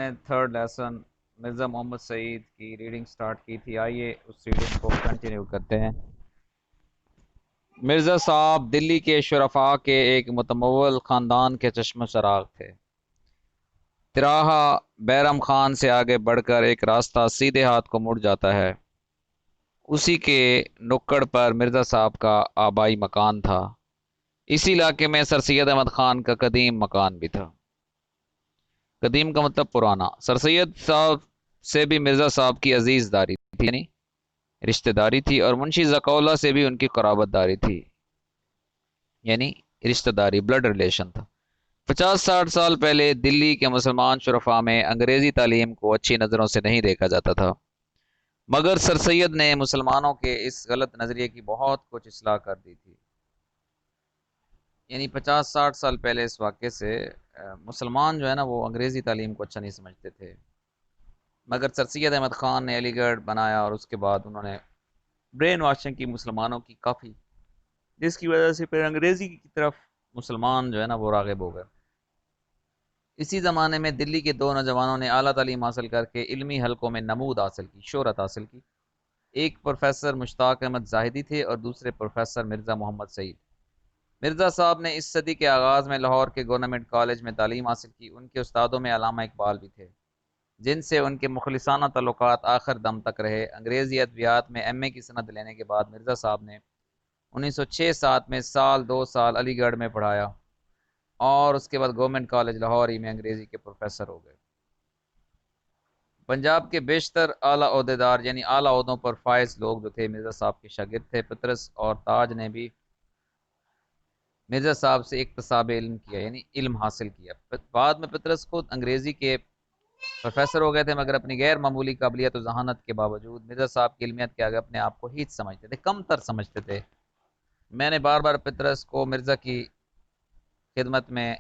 Third lesson Mirza Muhammad سعید کی reading start کی تھی، آئیے اس ریڈنگ کو کنٹینیو کرتے ہیں۔ مرزا صاحب دلی کے شرفاء کے ایک متمول خاندان کے چشم چراغ تھے۔ تراہا بیرم خان سے آگے بڑھ کر ایک راستہ سیدھے ہاتھ کو مڑ جاتا ہے، اسی کے نکڑ پر مرزا صاحب کا آبائی مکان تھا۔ اسی علاقے میں سر سید احمد خان کا قدیم مکان بھی تھا۔ قدیم کا مطلب پرانا۔ سر سید صاحب سے بھی مرزا صاحب کی عزیز داری تھی، یعنی رشتہ داری تھی، اور منشی زکولہ سے بھی ان کی قرابت داری تھی، یعنی رشتہ داری، بلڈ ریلیشن تھا۔ 50-60 سال پہلے دلی کے مسلمان شرفاء میں انگریزی تعلیم کو اچھی نظروں سے نہیں دیکھا جاتا تھا، مگر سر سید نے مسلمانوں کے اس غلط نظریے کی بہت کچھ اصلاح کر دی تھی۔ یعنی 50-60 سال پہلے اس واقعے سے مسلمان جو ہے نا وہ انگریزی تعلیم کو اچھا نہیں سمجھتے تھے، مگر سر سید احمد خان نے علی گڑھ بنایا اور اس کے بعد انہوں نے برین واشنگ کی مسلمانوں کی کافی، جس کی وجہ سے پھر انگریزی کی طرف مسلمان جو ہے نا وہ راغب ہو گئے۔ اسی زمانے میں دلی کے دو نوجوانوں نے اعلیٰ تعلیم حاصل کر کے علمی حلقوں میں نمود حاصل کی، شہرت حاصل کی۔ ایک پروفیسر مشتاق احمد زاہدی تھے اور دوسرے پروفیسر مرزا محمد سعید۔ مرزا صاحب نے اس صدی کے آغاز میں لاہور کے گورنمنٹ کالج میں تعلیم حاصل کی۔ ان کے استادوں میں علامہ اقبال بھی تھے، جن سے ان کے مخلصانہ تعلقات آخر دم تک رہے۔ انگریزی ادبیات میں ایم اے کی سند لینے کے بعد مرزا صاحب نے 1906-07 میں سال 2 سال علی گڑھ میں پڑھایا اور اس کے بعد گورنمنٹ کالج لاہور ہی میں انگریزی کے پروفیسر ہو گئے۔ پنجاب کے بیشتر اعلیٰ عہدیدار یعنی اعلیٰ عہدوں پر فائز لوگ جو تھے مرزا صاحب کے شاگرد تھے۔ پطرس اور تاج نے بھی مرزا صاحب سے اکتساب علم کیا، یعنی علم حاصل کیا۔ بعد میں پطرس خود انگریزی کے پروفیسر ہو گئے تھے، مگر اپنی غیر معمولی قابلیت و ذہانت کے باوجود مرزا صاحب کی علمیت کے آگے اپنے آپ کو ہیچ سمجھتے تھے، کم تر سمجھتے تھے۔ میں نے بار بار پطرس کو مرزا کی خدمت میں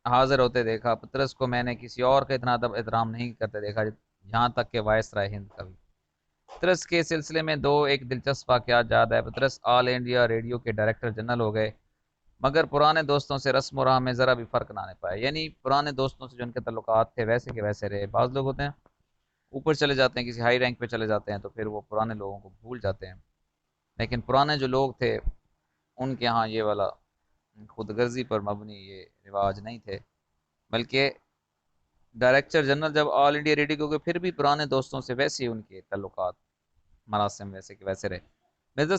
حاضر ہوتے دیکھا۔ پطرس کو میں نے کسی اور کا اتنا ادب احترام نہیں کرتے دیکھا، یہاں تک کہ وائسرائے ہند کا بھی۔ پطرس کے سلسلے میں ایک دلچسپ واقعات یاد ہے۔ پطرس آل انڈیا ریڈیو کے ڈائریکٹر جنرل ہو گئے، مگر پرانے دوستوں سے رسم و راہ میں ذرا بھی فرق نہ آنے پائے، یعنی پرانے دوستوں سے جو ان کے تعلقات تھے ویسے کے ویسے رہے۔ بعض لوگ ہوتے ہیں اوپر چلے جاتے ہیں، کسی ہائی رینک پہ چلے جاتے ہیں تو پھر وہ پرانے لوگوں کو بھول جاتے ہیں، لیکن پرانے جو لوگ تھے ان کے ہاں یہ والا خود غرضی پر مبنی یہ رواج نہیں تھے، بلکہ ڈائریکٹر جنرل جب آل انڈیا ریڈیو کو گئے پھر بھی پرانے دوستوں سے ویسے ہی ان کے تعلقات مراسم ویسے کے ویسے رہے۔